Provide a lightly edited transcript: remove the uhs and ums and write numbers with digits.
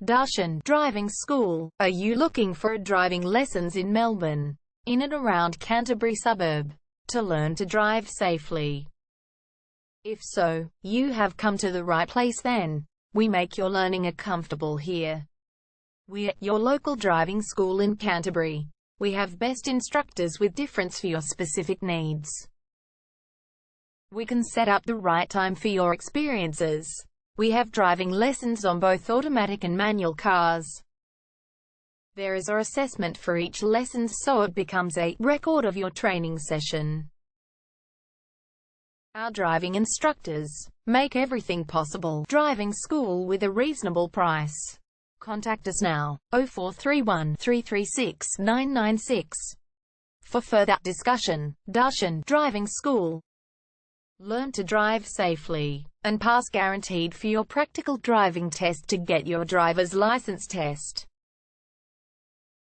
Darshan Driving School. Are you looking for driving lessons in Melbourne, in and around Canterbury suburb, to learn to drive safely? If so, you have come to the right place then. We make your learning comfortable here. We're your local driving school in Canterbury. We have best instructors with difference for your specific needs. We can set up the right time for your experiences. We have driving lessons on both automatic and manual cars. There is an assessment for each lesson so it becomes a record of your training session. Our driving instructors make everything possible. Driving school with a reasonable price. Contact us now, 0431 336 996. For further discussion. Darshan Driving School. Learn to drive safely and pass guaranteed for your practical driving test to get your driver's license test.